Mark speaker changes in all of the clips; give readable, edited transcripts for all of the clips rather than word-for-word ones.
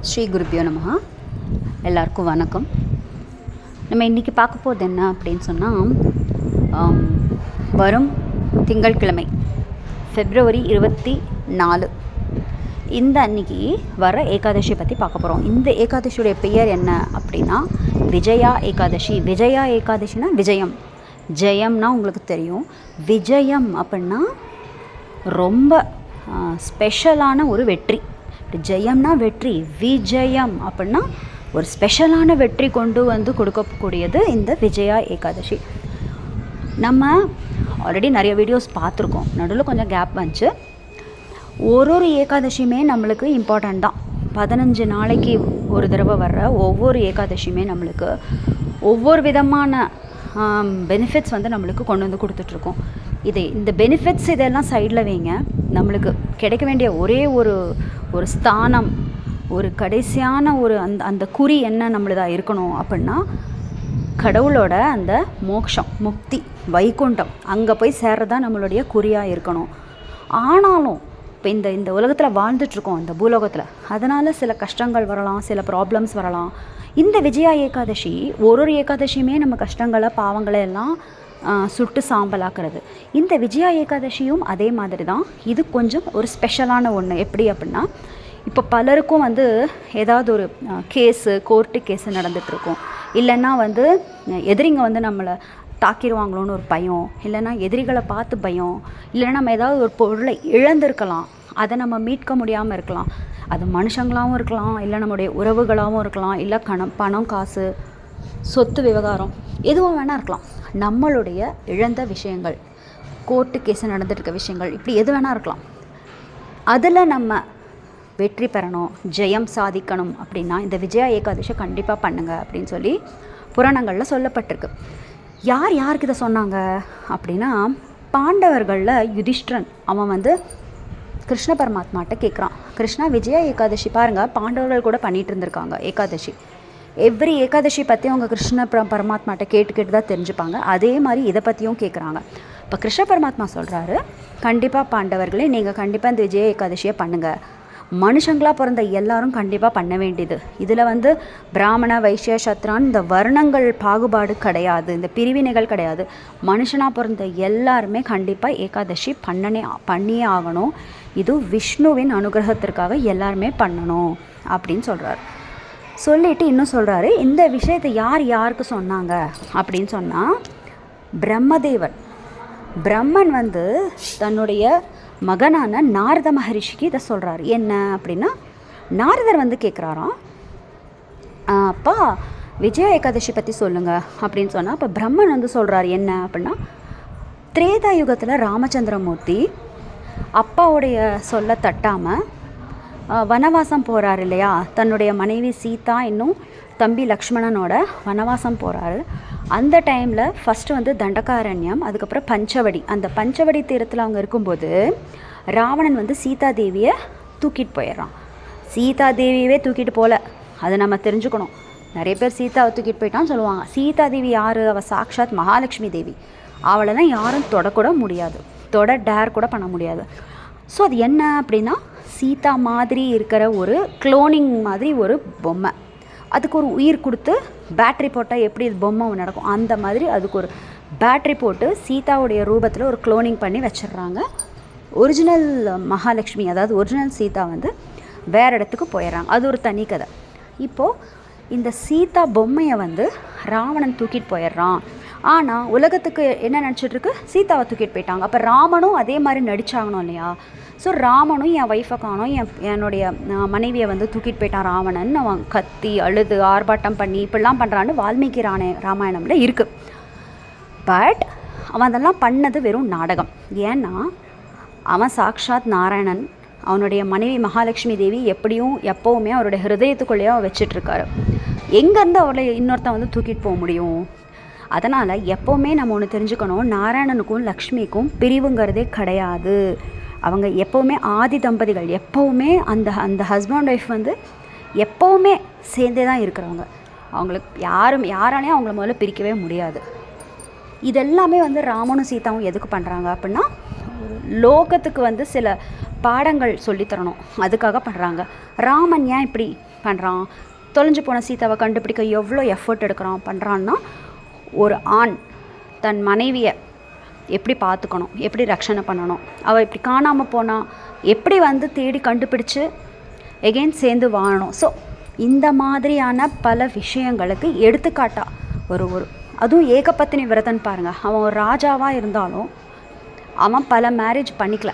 Speaker 1: ஸ்ரீ குருப்பியோ நமஹ. எல்லாருக்கும் வணக்கம். நம்ம இன்றைக்கி பார்க்க போகிறது என்ன அப்படின்னு சொன்னால், வரும் திங்கட்கிழமை February 24 இந்த அன்னைக்கு வர ஏகாதசி பற்றி பார்க்க போகிறோம். இந்த ஏகாதசியுடைய பெயர் என்ன அப்படின்னா விஜயா ஏகாதசி. விஜயா ஏகாதசினா விஜயம், ஜெயம்னா உங்களுக்கு தெரியும். விஜயம் அப்படின்னா ரொம்ப ஸ்பெஷலான ஒரு வெற்றி. ஜெயம்னா வெற்றி, விஜயம் அப்படின்னா ஒரு ஸ்பெஷலான வெற்றி கொண்டு வந்து கொடுக்கக்கூடியது இந்த விஜயா ஏகாதசி. நம்ம ஆல்ரெடி நிறைய வீடியோஸ் பார்த்துருக்கோம், நடுவில் கொஞ்சம் கேப் வந்துச்சு. ஒரு ஏகாதசியுமே நம்மளுக்கு இம்பார்ட்டண்ட் தான். 15 நாளைக்கு ஒரு தடவை வர்ற ஒவ்வொரு ஏகாதசியுமே நம்மளுக்கு ஒவ்வொரு விதமான பெனிஃபிட்ஸ் வந்து நம்மளுக்கு கொண்டு வந்து கொடுத்துட்ருக்கோம். இந்த பெனிஃபிட்ஸ் இதெல்லாம் சைடில் வைங்க. நம்மளுக்கு கிடைக்க வேண்டிய ஒரே ஒரு ஸ்தானம், ஒரு கடைசியான அந்த குறி என்ன நம்மளதாக இருக்கணும் அப்படின்னா கடவுளோட அந்த மோக்ஷம், முக்தி, வைகுண்டம், அங்கே போய் சேர்றதான் நம்மளுடைய குறியாக இருக்கணும். ஆனாலும் இப்போ இந்த உலகத்தில் வாழ்ந்துட்டுருக்கோம், இந்த பூலோகத்தில், அதனால் சில கஷ்டங்கள் வரலாம், சில ப்ராப்ளம்ஸ் வரலாம். இந்த விஜயா ஏகாதசி ஒரு ஏகாதசியுமே நம்ம கஷ்டங்களை பாவங்களை எல்லாம் சுட்டு சாம்பலாக்குறது. இந்த விஜயா ஏகாதசியும் அதே மாதிரி தான். இது கொஞ்சம் ஒரு ஸ்பெஷலான ஒன்று. எப்படி அப்படின்னா, இப்போ பலருக்கும் வந்து ஏதாவது ஒரு கோர்ட்டு கேஸு நடந்துகிட்ருக்கும், இல்லைன்னா வந்து எதிரிங்க வந்து நம்மளை தாக்கிடுவாங்களோன்னு ஒரு பயம், இல்லைன்னா எதிரிகளை பார்த்து பயம், இல்லைன்னா நம்ம ஏதாவது ஒரு பொருளை இழந்திருக்கலாம், அதை நம்ம மீட்க முடியாமல் இருக்கலாம். அது மனுஷங்களாகவும் இருக்கலாம், இல்லை நம்முடைய உறவுகளாகவும் இருக்கலாம், இல்லை பணம் காசு சொத்து விவகாரம் எதுவும் வேணால் இருக்கலாம். நம்மளுடைய இழந்த விஷயங்கள், கோர்ட்டு கேஸு நடந்துட்டுருக்க விஷயங்கள், இப்படி எது வேணால் இருக்கலாம். அதில் நம்ம வெற்றி பெறணும், ஜெயம் சாதிக்கணும் அப்படின்னா இந்த விஜயா ஏகாதசி கண்டிப்பாக பண்ணுங்க அப்படின்னு சொல்லி புராணங்களில் சொல்லப்பட்டிருக்கு. யாருக்கு இதை சொன்னாங்க அப்படின்னா, பாண்டவர்களில் யுதிஷ்டிரன் அவன் வந்து கிருஷ்ண பரமாத்மாட்ட கேட்குறான், கிருஷ்ணா விஜயா ஏகாதசி பாருங்கள், பாண்டவர்கள் கூட பண்ணிகிட்டு இருந்திருக்காங்க ஏகாதசி. எவ்ரி ஏகாதசி பற்றி அவங்க கிருஷ்ண பரமாத்மாட்ட கேட்டு தான் தெரிஞ்சுப்பாங்க. அதே மாதிரி இதை பற்றியும் கேட்குறாங்க. இப்போ கிருஷ்ண பரமாத்மா சொல்கிறாரு, கண்டிப்பாக பாண்டவர்களே நீங்கள் கண்டிப்பாக இந்த விஜய ஏகாதசியை பண்ணுங்கள். மனுஷங்களாக பிறந்த எல்லாரும் கண்டிப்பாக பண்ண வேண்டியது. இதில் வந்து பிராமண வைசிய சத்ரான் இந்த வர்ணங்கள் பாகுபாடு கிடையாது, இந்த பிரிவினைகள் கிடையாது. மனுஷனாக பிறந்த எல்லாருமே கண்டிப்பாக ஏகாதசி பண்ணியே ஆகணும். இது விஷ்ணுவின் அனுகிரகத்திற்காக எல்லாருமே பண்ணணும் அப்படின்னு சொல்கிறார். சொல்லிவிட்டு இன்னும் சொல்கிறாரு, இந்த விஷயத்தை யாருக்கு சொன்னாங்க அப்படின்னு சொன்னால், பிரம்மன் வந்து தன்னுடைய மகனான நாரத மகரிஷிக்கு இதை சொல்கிறார். என்ன அப்படின்னா, நாரதர் வந்து கேட்குறாராம், அப்பா விஜயா ஏகாதசி பற்றி சொல்லுங்கள் அப்படின்னு சொன்னால், அப்போ பிரம்மன் வந்து சொல்கிறார் என்ன அப்படின்னா, திரேதா யுகத்தில் ராமச்சந்திரமூர்த்தி அப்பாவுடைய சொல்ல தட்டாமல் வனவாசம் போகிறார் இல்லையா, தன்னுடைய மனைவி சீதா இன்னும் தம்பி லக்ஷ்மணனோட வனவாசம் போகிறாரு. அந்த டைமில் ஃபஸ்ட்டு வந்து தண்டகாரண்யம், அதுக்கப்புறம் பஞ்சவடி. அந்த பஞ்சவடி தீரத்தில் அவங்க இருக்கும்போது ராவணன் வந்து சீதாதேவியை தூக்கிட்டு போயிடுறான். சீதாதேவியவே தூக்கிட்டு போகல, அதை நம்ம தெரிஞ்சுக்கணும். நிறைய பேர் சீதாவை தூக்கிட்டு போயிட்டான்னு சொல்லுவாங்க. சீதாதேவி யார்? அவள் சாக்ஷாத் மகாலட்சுமி தேவி. அவளெல்லாம் யாரும் தொடக்கூட முடியாது, டேர் கூட பண்ண முடியாது. ஸோ அது என்ன அப்படின்னா, சீதா மாதிரி இருக்கிற ஒரு க்ளோனிங் மாதிரி ஒரு பொம்மை. அதுக்கு ஒரு உயிர் கொடுத்து பேட்ரி போட்டால் எப்படி பொம்மை நடக்கும், அந்த மாதிரி அதுக்கு ஒரு பேட்ரி போட்டு சீதாவுடைய ரூபத்தில் ஒரு க்ளோனிங் பண்ணி வச்சிடுறாங்க. ஒரிஜினல் மகாலட்சுமி, அதாவது ஒரிஜினல் சீதா வந்து வேறு இடத்துக்கு போயிடுறாங்க. அது ஒரு தனி கதை. இப்போது இந்த சீதா பொம்மையை வந்து ராவணன் தூக்கிட்டு போயிடுறான். ஆனால் உலகத்துக்கு என்ன நினச்சிட்ருக்கு, சீதாவை தூக்கிட்டு போயிட்டாங்க. அப்போ ராமனும் அதே மாதிரி நடிச்சாகணும் இல்லையா? ஸோ ராமனும் என் ஒய்ஃபை காணும், என்னுடைய மனைவியை வந்து தூக்கிட்டு போயிட்டான் ராவணன், அவன் கத்தி அழுது ஆர்ப்பாட்டம் பண்ணி இப்படிலாம் பண்ணுறான்னு வால்மீகி ராமாயணமில் இருக்குது. பட் அவன் அதெல்லாம் பண்ணது வெறும் நாடகம். ஏன்னா அவன் சாக்ஷாத் நாராயணன், அவனுடைய மனைவி மகாலட்சுமி தேவி எப்போவுமே அவருடைய ஹிருதயத்துக்குள்ளேயே அவன் வச்சிட்ருக்காரு. எங்கேருந்து அவளை இன்னொருத்தன் வந்து தூக்கிட்டு போக முடியும்? அதனால் எப்போவுமே நம்ம ஒன்று தெரிஞ்சுக்கணும், நாராயணனுக்கும் லக்ஷ்மிக்கும் பிரிவுங்கிறதே கிடையாது. அவங்க எப்போவுமே ஆதி தம்பதிகள், எப்போவுமே அந்த ஹஸ்பண்ட் ஒய்ஃப் வந்து எப்போவுமே சேர்ந்தே தான் இருக்கிறவங்க. அவங்களுக்கு யாராலையும் அவங்கள முதல்ல பிரிக்கவே முடியாது. இதெல்லாமே வந்து ராமனும் சீதாவும் எதுக்கு பண்ணுறாங்க அப்படின்னா, லோகத்துக்கு வந்து சில பாடங்கள் சொல்லித்தரணும், அதுக்காக பண்ணுறாங்க. ராமன் ஏன் இப்படி பண்ணுறான், தொலைஞ்சு போன சீதாவை கண்டுபிடிக்க எவ்வளோ எஃபர்ட் எடுக்கிறான் பண்ணுறான்னா, ஒரு ஆண் தன் மனைவியை எப்படி பார்த்துக்கணும், எப்படி ரட்சணை பண்ணணும், அவள் இப்படி காணாமல் போனால் எப்படி வந்து தேடி கண்டுபிடிச்சு எகெயின் சேர்ந்து வாழணும். ஸோ இந்த மாதிரியான பல விஷயங்களுக்கு எடுத்துக்காட்டா ஒரு அதுவும் ஏகபத்தினி விரதன் பாருங்கள். அவன் ஒரு ராஜாவாக இருந்தாலும் அவன் பல மேரேஜ் பண்ணிக்கல,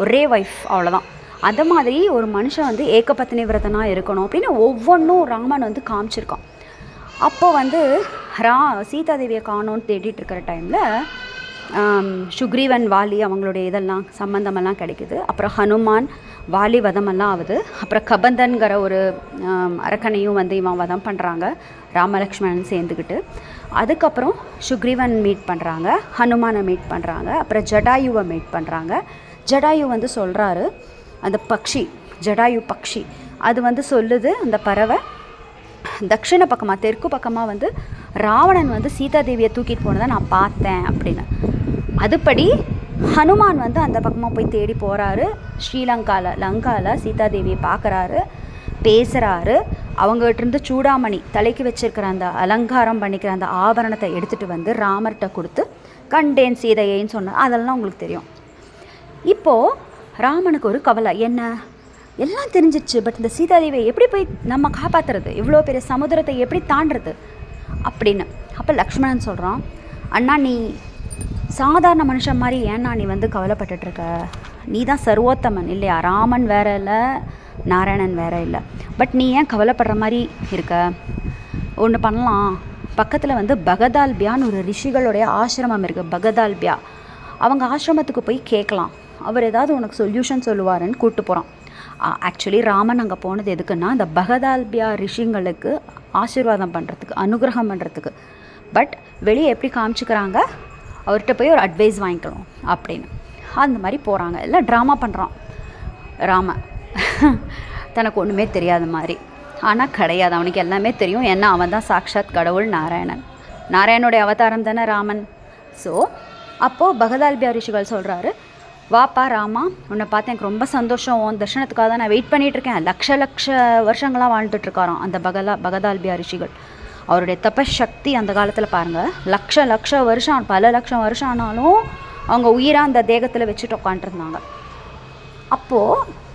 Speaker 1: ஒரே ஒய்ஃப், அவ்வளோதான். அந்த மாதிரி ஒரு மனுஷன் வந்து ஏகபத்தினி விரதனாக இருக்கணும் அப்படின்னு ஒவ்வொன்றும் ராமன் வந்து காமிச்சிருக்கான். அப்போது வந்து சீதாதேவியை காணோன்னு தேடிட்டு இருக்கிற டைமில் சுக்ரீவன் வாலி அவங்களுடைய இதெல்லாம் சம்பந்தமெல்லாம் கிடைக்குது. அப்புறம் ஹனுமான் வாலி வதமெல்லாம் ஆகுது. அப்புறம் கபந்தன்கிற ஒரு அரக்கனையும் வந்து இவன் வதம் பண்ணுறாங்க, ராமலக்ஷ்மணன் சேர்ந்துக்கிட்டு. அதுக்கப்புறம் சுக்ரீவன் மீட் பண்ணுறாங்க, ஹனுமானை மீட் பண்ணுறாங்க, அப்புறம் ஜடாயுவை மீட் பண்ணுறாங்க. ஜடாயு வந்து சொல்கிறாரு, அந்த பக்ஷி ஜடாயு பக்ஷி அது வந்து சொல்லுது, அந்த பறவை தட்சிண பக்கமாக தெற்கு பக்கமாக வந்து ராவணன் வந்து சீதாதேவியை தூக்கிட்டு போனதை நான் பார்த்தேன் அப்படின்னு. அதுபடி ஹனுமான் வந்து அந்த பக்கமாக போய் தேடி போகிறாரு. லங்காவில் சீதாதேவியை பார்க்குறாரு, பேசுகிறாரு. அவங்ககிட்டருந்து சூடாமணி தலைக்கு வச்சிருக்கிற அந்த அலங்காரம் பண்ணிக்கிற அந்த ஆபரணத்தை எடுத்துகிட்டு வந்து ராமர்கிட்ட கொடுத்து கண்டேன் சீதையைன்னு சொன்னார். அதெல்லாம் உங்களுக்கு தெரியும். இப்போது ராமனுக்கு ஒரு கவலை, என்ன எல்லாம் தெரிஞ்சிச்சு, பட் இந்த சீதாதேவியை எப்படி போய் நம்ம காப்பாற்றுறது, இவ்வளோ பெரிய சமுத்திரத்தை எப்படி தாண்டுறது அப்படின்னு. அப்போ லக்ஷ்மணன் சொல்கிறான், அண்ணா நீ சாதாரண மனுஷன் மாதிரி ஏன்னா நீ வந்து கவலைப்பட்டுட்ருக்க, நீ தான் சர்வோத்தமன் இல்லையா, ராமன் வேற இல்லை, நாராயணன் வேற இல்லை, பட் நீ ஏன் கவலைப்படுற மாதிரி இருக்க, ஒன்று பண்ணலாம், பக்கத்தில் வந்து பகதால்பியான்னு ஒரு ரிஷிகளுடைய ஆசிரமம் இருக்குது, பகதால்பியா, அவங்க ஆசிரமத்துக்கு போய் கேட்கலாம், அவர் ஏதாவது உனக்கு சொல்யூஷன் சொல்லுவாருன்னு கூப்பிட்டு போகிறான். ஆக்சுவலி ராமன் அங்கே போனது எதுக்குன்னா இந்த பகதால்பியா ரிஷிங்களுக்கு ஆசீர்வாதம் பண்ணுறதுக்கு, அனுகிரகம் பண்ணுறதுக்கு. பட் வெளியே எப்படி காமிச்சிக்கிறாங்க, அவர்கிட்ட போய் ஒரு அட்வைஸ் வாங்கிக்கணும் அப்படின்னு. அந்த மாதிரி போகிறாங்க, எல்லாம் ட்ராமா பண்ணுறான் ராமன், தனக்கு ஒன்றுமே தெரியாத மாதிரி. ஆனால் கிடையாது, அவனுக்கு எல்லாமே தெரியும். ஏன்னா அவன் தான் சாக்ஷாத் கடவுள் நாராயணனுடைய அவதாரம் தானே ராமன். ஸோ அப்போது பகதால்பியா ரிஷிகள் சொல்கிறாரு, வாப்பா ராமா, உன்னை பார்த்து எனக்கு ரொம்ப சந்தோஷம், உன் தர்ஷனத்துக்காக தான் நான் வெயிட் பண்ணிகிட்ருக்கேன். லட்ச வருஷங்களாக வாழ்ந்துட்டுருக்காராம் அந்த பகதால்பியா ரிஷிகள். அவருடைய தபசக்தி அந்த காலத்தில் பாருங்கள், லட்ச வருஷம், பல லட்சம் வருஷம் ஆனாலும் அவங்க உயிராக அந்த தேகத்தில் வச்சுட்டு உட்காண்ட்ருந்தாங்க. அப்போது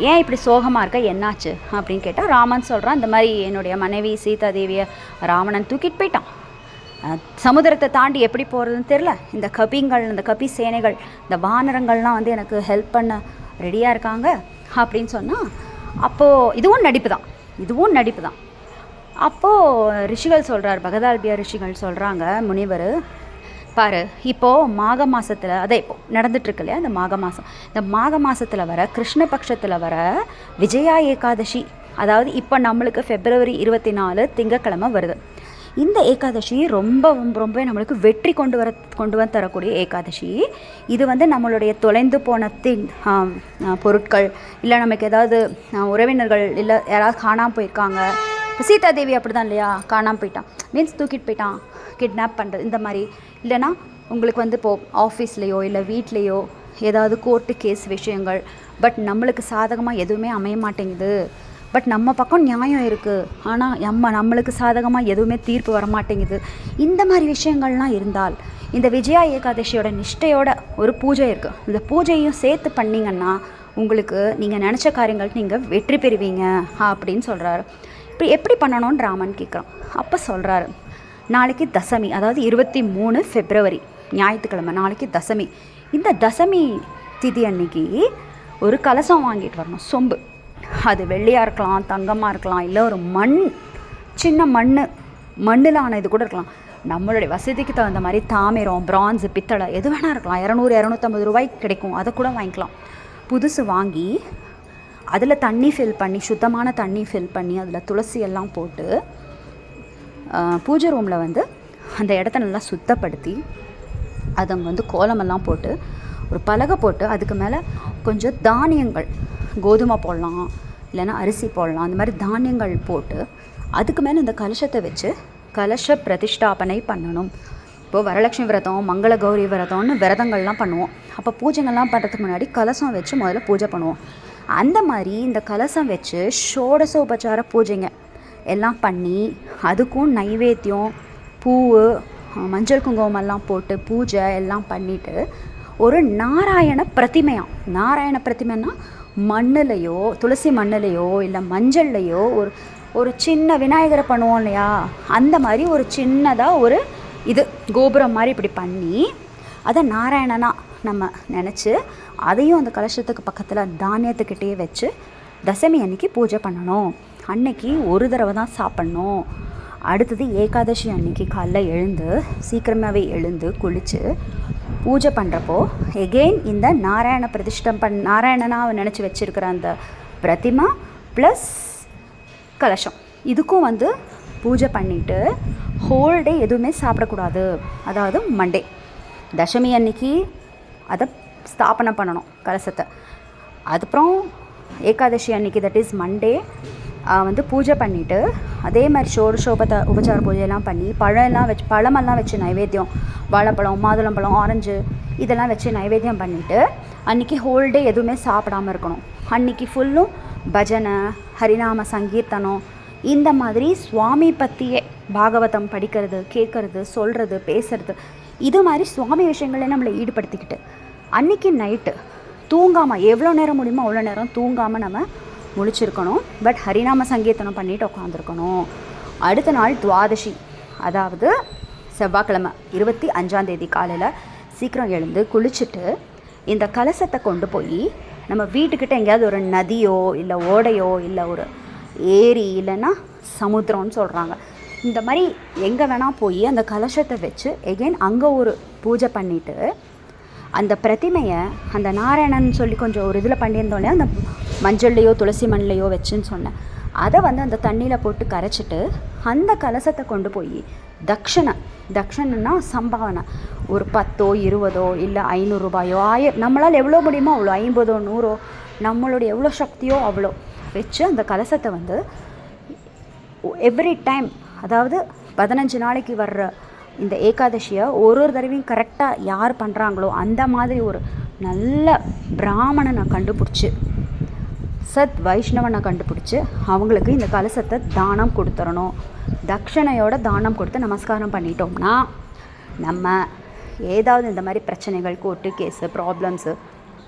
Speaker 1: ஏன் இப்படி சோகமாக இருக்க, என்னாச்சு அப்படின்னு கேட்டால் ராமன் சொல்கிறான், இந்த மாதிரி என்னுடைய மனைவி சீதாதேவியை ராவணன் தூக்கிட்டு போயிட்டான், சமுதிரத்தை தாண்டி எப்படி போகிறதுன்னு தெரில, இந்த கபி சேனைகள், இந்த வானரங்கள்லாம் வந்து எனக்கு ஹெல்ப் பண்ண ரெடியாக இருக்காங்க அப்படின்னு சொன்னால், அப்போது இதுவும் நடிப்பு தான். அப்போது ரிஷிகள் சொல்கிறார், பகதால்பியா ரிஷிகள் சொல்கிறாங்க, முனிவர் பாரு, இப்போது மாக மாதத்தில், அதை இப்போ நடந்துட்டுருக்கு இல்லையா, இந்த மாக மாதத்தில் வர கிருஷ்ணபக்ஷத்தில் வர விஜயா ஏகாதசி, அதாவது இப்போ நம்மளுக்கு February 24 திங்கக்கிழமை வருது. இந்த ஏகாதசி ரொம்ப நம்மளுக்கு வெற்றி கொண்டு வந்து தரக்கூடிய ஏகாதசி. இது வந்து நம்மளுடைய தொலைந்து போன பொருட்கள், இல்லை நமக்கு ஏதாவது உறவினர்கள், இல்லை யாராவது காணாமல் போயிருக்காங்க. இப்போ சீதாதேவி அப்படி தான் இல்லையா, காணாமல் போயிட்டான், மீன்ஸ் தூக்கிட்டு போயிட்டான், கிட்னாப் பண்ணுறது, இந்த மாதிரி. இல்லைனா உங்களுக்கு வந்து இப்போது ஆஃபீஸ்லேயோ இல்லை வீட்லேயோ ஏதாவது கோர்ட்டு கேஸ் விஷயங்கள், பட் நம்மளுக்கு சாதகமாக எதுவுமே அமைய மாட்டேங்குது, பட் நம்ம பக்கம் நியாயம் இருக்குது, ஆனால் நம்மளுக்கு சாதகமாக எதுவுமே தீர்ப்பு வரமாட்டேங்குது. இந்த மாதிரி விஷயங்கள்லாம் இருந்தால் இந்த விஜயா ஏகாதசியோட நிஷ்டையோட ஒரு பூஜை இருக்குது. இந்த பூஜையும் சேர்த்து பண்ணிங்கன்னா உங்களுக்கு நீங்கள் நினச்ச காரியங்கள் நீங்கள் வெற்றி பெறுவீங்க அப்படின்னு சொல்கிறாரு. இப்படி எப்படி பண்ணணும்னு ராமன் கேட்குறான். அப்போ சொல்கிறாரு, நாளைக்கு தசமி, அதாவது 23 February ஞாயிற்றுக்கிழமை, நாளைக்கு தசமி. இந்த தசமி திதி அன்னைக்கு ஒரு கலசம் வாங்கிட்டு வரணும், சொம்பு. அது வெள்ளியாக இருக்கலாம், தங்கமாக இருக்கலாம், இல்லை ஒரு சின்ன மண்ணில் ஆன இது கூட இருக்கலாம். நம்மளுடைய வசதிக்கு தகுந்த மாதிரி தாமிரம், பிரான்ஸு, பித்தளை எது வேணால் இருக்கலாம். 200-250 ரூபாய்க்கு கிடைக்கும், அதை கூட வாங்கிக்கலாம். புதுசு வாங்கி அதில் தண்ணி ஃபில் பண்ணி, சுத்தமான தண்ணி ஃபில் பண்ணி, அதில் துளசி எல்லாம் போட்டு பூஜை ரூமில் வந்து அந்த இடத்த நல்லா சுத்தப்படுத்தி, அதை வந்து கோலமெல்லாம் போட்டு ஒரு பலகை போட்டு, அதுக்கு மேலே கொஞ்சம் தானியங்கள், கோதுமை போடலாம், இல்லைன்னா அரிசி போடலாம், அந்த மாதிரி தானியங்கள் போட்டு அதுக்கு மேலே இந்த கலசத்தை வச்சு கலச பிரதிஷ்டாபனை பண்ணணும். இப்போது வரலட்சுமி விரதம், மங்கள கௌரி விரதம்னு விரதங்கள்லாம் பண்ணுவோம். அப்போ பூஜைகள்லாம் பண்ணுறதுக்கு முன்னாடி கலசம் வச்சு முதல்ல பூஜை பண்ணுவோம். அந்த மாதிரி இந்த கலசம் வச்சு ஷோடசோபச்சார பூஜைங்க எல்லாம் பண்ணி அதுக்கும் நைவேத்தியம் பூவு மஞ்சள் குங்குமம்லாம் போட்டு பூஜை எல்லாம் பண்ணிவிட்டு ஒரு நாராயண பிரதிமைன்னா மண்ணுலையோ துளசி மண்ணுலையோ இல்லை மஞ்சள்லையோ ஒரு சின்ன விநாயகரை பண்ணுவோம் இல்லையா, அந்த மாதிரி ஒரு சின்னதாக ஒரு கோபுரம் மாதிரி இப்படி பண்ணி அதை நாராயணனா நம்ம நினச்சி அதையும் அந்த கலசத்துக்கு பக்கத்தில் தானியத்துக்கிட்டே வச்சு தசமி அன்னைக்கு பூஜை பண்ணணும். அன்னைக்கு ஒரு தடவை தான் சாப்பிட்ணும். அடுத்தது ஏகாதசி அன்னைக்கு காலைல எழுந்து சீக்கிரமாகவே எழுந்து குளித்து பூஜை பண்ணுறப்போ எகெயின் இந்த நாராயண பிரதிஷ்டம் நாராயணனாக நினச்சி வச்சுருக்கிற அந்த பிரதிமா ப்ளஸ் கலசம் இதுக்கும் பூஜை பண்ணிவிட்டு ஹோல் டே எதுவுமே சாப்பிடக்கூடாது. அதாவது மண்டே தசமி அன்னைக்கு அதை ஸ்தாபனை பண்ணணும் கலசத்தை. அதுக்கப்புறம் ஏகாதசி அன்னைக்கு தட் இஸ் மண்டே பூஜை பண்ணிவிட்டு அதே மாதிரி உபச்சார பூஜையெல்லாம் பண்ணி பழமெல்லாம் வச்சு நைவேத்தியம், வாழைப்பழம், மாதுளம்பழம், ஆரஞ்சு இதெல்லாம் வச்சு நைவேத்தியம் பண்ணிவிட்டு அன்றைக்கி ஹோல் டே எதுவுமே சாப்பிடாமல் இருக்கணும். அன்றைக்கி ஃபுல்லும் பஜனை, ஹரிநாம சங்கீர்த்தனம், இந்த மாதிரி சுவாமி பற்றியே பாகவதம் படிக்கிறது, கேட்குறது, சொல்கிறது, பேசுறது, இது மாதிரி சுவாமி விஷயங்களே நம்மளை ஈடுபடுத்திக்கிட்டு அன்றைக்கி நைட்டு தூங்காமல் எவ்வளோ நேரம் முடியுமோ அவ்வளோ நேரம் தூங்காமல் நம்ம முழிச்சிருக்கணும். பட் ஹரிநாம சங்கீர்த்தனம் பண்ணிட்டு உட்காந்துருக்கணும். அடுத்த நாள் துவாதசி, அதாவது செவ்வாய்க்கிழமை 25 காலையில் சீக்கிரம் எழுந்து குளிச்சுட்டு இந்த கலசத்தை கொண்டு போய் நம்ம வீட்டுக்கிட்ட எங்கேயாவது ஒரு நதியோ இல்லை ஓடையோ இல்லை ஒரு ஏரி இல்லைன்னா சமுத்திரம்னு சொல்கிறாங்க, இந்த மாதிரி எங்கே வேணால் போய் அந்த கலசத்தை வச்சு எகெயின் அங்கே ஒரு பூஜை பண்ணிவிட்டு அந்த பிரதிமையை அந்த நாராயணன் சொல்லி கொஞ்சம் ஒரு இதில் பண்ணியிருந்தோன்னே அந்த மஞ்சள்லையோ துளசி மண்ணிலையோ வச்சுன்னு சொன்னேன், அதை அந்த தண்ணியில் போட்டு கரைச்சிட்டு அந்த கலசத்தை கொண்டு போய் தக்ஷணைன்னா சம்பாவனை ஒரு 10 20 இல்லை 500 ரூபாயோ நம்மளால் எவ்வளோ முடியுமோ அவ்வளோ 50 100 நம்மளுடைய எவ்வளோ சக்தியோ அவ்வளோ வச்சு அந்த கலசத்தை எவ்ரி டைம், அதாவது 15 நாளைக்கு வர்ற இந்த ஏகாதசியை ஒரு தடவையும் கரெக்டாக யார் பண்ணுறாங்களோ அந்த மாதிரி ஒரு நல்ல பிராமணனை கண்டுபிடிச்சி சத் வைஷ்ணவனை கண்டுபிடிச்சி அவங்களுக்கு இந்த கலசத்தை தானம் கொடுத்துடணும். தட்சணையோட தானம் கொடுத்து நமஸ்காரம் பண்ணிட்டோம்னா நம்ம ஏதாவது இந்த மாதிரி பிரச்சனைகள், கோர்ட்டு கேஸு, ப்ராப்ளம்ஸு,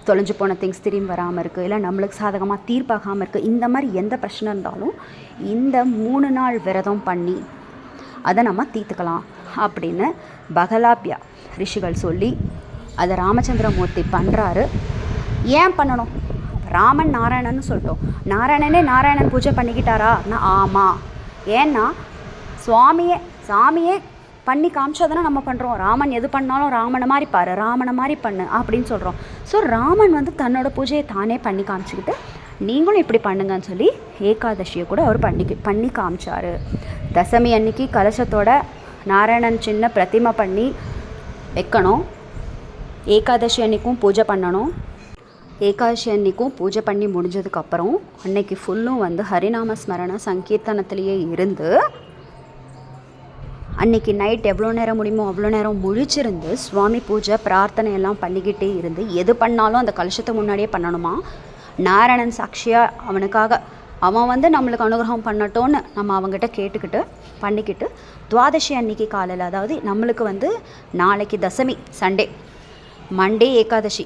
Speaker 1: தொலைஞ்சு போன திங்ஸ் திரும்பி வராமல் இருக்குது, இல்லை நம்மளுக்கு சாதகமாக தீர்ப்பாகாமல் இருக்குது, இந்த மாதிரி எந்த பிரச்சனை இருந்தாலும் இந்த 3 நாள் விரதம் பண்ணி அதை நம்ம தீர்த்துக்கலாம் அப்படின்னு பகலாப்யா ரிஷிகள் சொல்லி அதை ராமச்சந்திரமூர்த்தி பண்ணுறாரு. ஏன் பண்ணணும்? ராமன் நாராயணன்னு சொல்லிட்டோம், நாராயணன் பூஜை பண்ணிக்கிட்டாரா? ஆமாம். ஏன்னா சாமியே பண்ணி காமிச்சதானே நம்ம பண்ணுறோம். ராமன் எது பண்ணாலும் ராமனை மாதிரி பாரு, ராமனை மாதிரி பண்ணு அப்படின்னு சொல்கிறோம். ஸோ ராமன் தன்னோட பூஜையை தானே பண்ணி காமிச்சிக்கிட்டு நீங்களும் இப்படி பண்ணுங்கன்னு சொல்லி ஏகாதசியை கூட அவர் பண்ணி காமிச்சார். தசமி அன்னைக்கு கலசத்தோட நாராயணன் சின்ன பிரதிமை பண்ணி வைக்கணும். ஏகாதசி அன்னைக்கும் பூஜை பண்ணணும். ஏகாதசி அன்னைக்கும் பூஜை பண்ணி முடிஞ்சதுக்கப்புறம் அன்னைக்கு ஃபுல்லும் ஹரிநாம ஸ்மரண சங்கீர்த்தனத்திலேயே இருந்து அன்றைக்கி நைட் எவ்வளோ நேரம் முடியுமோ அவ்வளோ நேரம் முழிச்சிருந்து சுவாமி பூஜை பிரார்த்தனை எல்லாம் பண்ணிக்கிட்டே இருந்து எது பண்ணாலும் அந்த கலசத்தை முன்னாடியே பண்ணணுமா. நாராயணன் சாட்சியாக அவனுக்காக அவன் நம்மளுக்கு அனுகிரகம் பண்ணட்டோன்னு நம்ம அவங்ககிட்ட கேட்டுக்கிட்டு பண்ணிக்கிட்டு துவாதசி அன்னைக்கு காலையில், அதாவது நம்மளுக்கு நாளைக்கு தசமி சண்டே, மண்டே ஏகாதசி,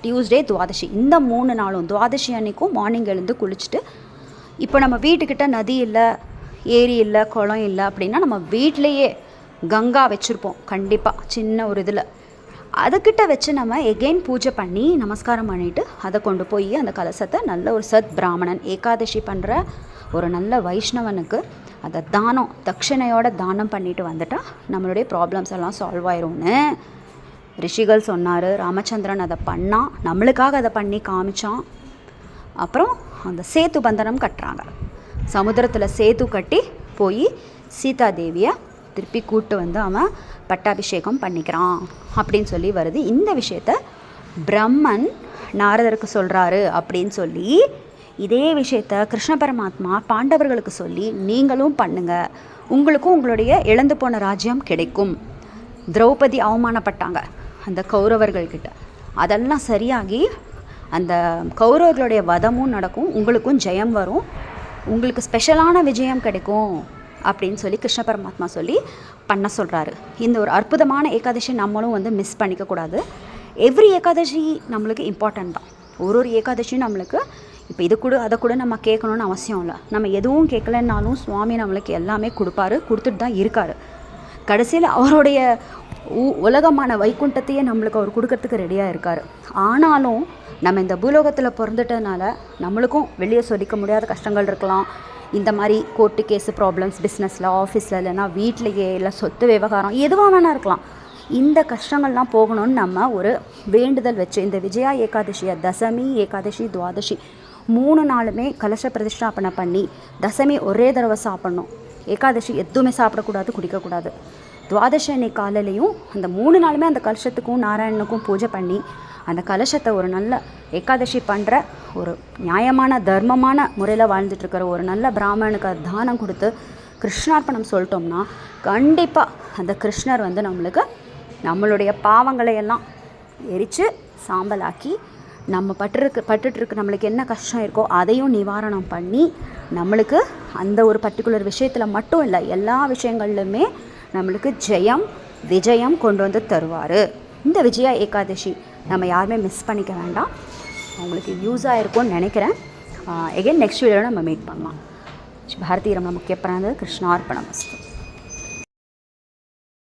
Speaker 1: டியூஸ்டே துவாதசி, இந்த 3 நாளும் துவாதசி அன்னைக்கும் மார்னிங் எழுந்து குளிச்சுட்டு, இப்போ நம்ம வீட்டுக்கிட்ட நதி இல்லை, ஏரி இல்லை, குளம் இல்லை அப்படின்னா நம்ம வீட்டிலையே கங்கா வச்சுருப்போம் கண்டிப்பாக சின்ன ஒரு இதில், அதுக்கிட்ட வச்சு நம்ம எகெயின் பூஜை பண்ணி நமஸ்காரம் பண்ணிவிட்டு அதை கொண்டு போய் அந்த கலசத்தை நல்ல ஒரு சத் பிராமணன் ஏகாதசி பண்ணுற ஒரு நல்ல வைஷ்ணவனுக்கு அதை தட்சணையோட தானம் பண்ணிட்டு வந்துட்டால் நம்மளுடைய ப்ராப்ளம்ஸ் எல்லாம் சால்வ் ஆயிரும்னு ரிஷிகள் சொன்னார். ராமச்சந்திரன் அதை பண்ணான், நம்மளுக்காக அதை பண்ணி காமிச்சான். அப்புறம் அந்த சேத்து பந்தனம் கட்டுறாங்க, சமுத்திரத்தில் சேத்து கட்டி போய் சீதாதேவியை திருப்பி கூட்டு அவன் பட்டாபிஷேகம் பண்ணிக்கிறான் அப்படின்னு சொல்லி வருது. இந்த விஷயத்த பிரம்மன் நாரதருக்கு சொல்கிறாரு அப்படின்னு சொல்லி இதே விஷயத்த கிருஷ்ண பரமாத்மா பாண்டவர்களுக்கு சொல்லி நீங்களும் பண்ணுங்கள், உங்களுக்கும் உங்களுடைய இழந்து போன ராஜ்யம் கிடைக்கும். திரௌபதி அவமானப்பட்டாங்க அந்த கௌரவர்கள்கிட்ட, அதெல்லாம் சரியாகி அந்த கௌரவர்களுடைய வதமும் நடக்கும், உங்களுக்கும் ஜெயம் வரும், உங்களுக்கு ஸ்பெஷலான விஜயம் கிடைக்கும் அப்படின்னு சொல்லி கிருஷ்ண பரமாத்மா சொல்லி பண்ண சொல்கிறாரு. இந்த ஒரு அற்புதமான ஏகாதசி நம்மளும் வந்து மிஸ் பண்ணிக்கக்கூடாது. எவ்ரி ஏகாதசி நம்மளுக்கு இம்பார்ட்டன்ட் தான். ஒரு ஏகாதசியும் நம்மளுக்கு இப்போ இது கூட அதை கூட நம்ம கேட்கணுன்னு அவசியம் இல்லை. நம்ம எதுவும் கேட்கலன்னாலும் சுவாமி நம்மளுக்கு எல்லாமே கொடுப்பாரு, கொடுத்துட்டு தான் இருக்கார். கடைசியில் அவருடைய உலகமான வைகுண்டத்தையே நம்மளுக்கு அவர் கொடுக்கறதுக்கு ரெடியாக இருக்கார். ஆனாலும் நம்ம இந்த பூலோகத்தில் பிறந்துட்டதுனால நம்மளுக்கும் வெளியே சொல்லிக்க முடியாத கஷ்டங்கள் இருக்கலாம். இந்த மாதிரி கோர்ட்டு கேஸு ப்ராப்ளம்ஸ் பிஸ்னஸில், ஆஃபீஸில், இல்லைன்னா வீட்லேயே, இல்லை சொத்து விவகாரம் எதுவாக வேணால் இருக்கலாம். இந்த கஷ்டங்கள்லாம் போகணும்னு நம்ம ஒரு வேண்டுதல் வச்சு இந்த விஜயா ஏகாதசியை தசமி, ஏகாதசி, துவாதசி 3 நாளுமே கலச பிரதிஷ்டாபனை பண்ணி, தசமி ஒரே தடவை சாப்பிட்ணும், ஏகாதசி எதுவுமே சாப்பிடக்கூடாது, குடிக்கக்கூடாது. துவாதசி அன்னைக்கு காலையிலையும் அந்த 3 நாளுமே அந்த கலசத்துக்கும் நாராயணனுக்கும் பூஜை பண்ணி அந்த கலசத்தை ஒரு நல்ல ஏகாதசி பண்ணுற ஒரு நியாயமான தர்மமான முறையில் வாழ்ந்துட்டுருக்கிற ஒரு நல்ல பிராமணனுக்கு தானம் கொடுத்து கிருஷ்ணார்ப்பணம் சொல்லிட்டோம்னா கண்டிப்பாக அந்த கிருஷ்ணர் வந்து நம்மளுடைய பாவங்களை எல்லாம் எரித்து சாம்பலாக்கி நம்ம பட்டுருக்கு நம்மளுக்கு என்ன கஷ்டம் இருக்கோ அதையும் நிவாரணம் பண்ணி நம்மளுக்கு அந்த ஒரு பர்டிகுலர் விஷயத்தில் மட்டும் இல்லை, எல்லா விஷயங்கள்லையுமே நம்மளுக்கு ஜெயம் விஜயம் கொண்டு வந்து தருவார். இந்த விஜயா ஏகாதசி நம்ம யாருமே மிஸ் பண்ணிக்க வேண்டாம். உங்களுக்கு யூஸாக இருக்கும்னு நினைக்கிறேன். எகைன் நெக்ஸ்ட் வீடியோவில் நம்ம மீட் பண்ணலாம். பாரதிய ரமண முக்கிய பிராந்த கிருஷ்ணார்ப்பணமஸ்து.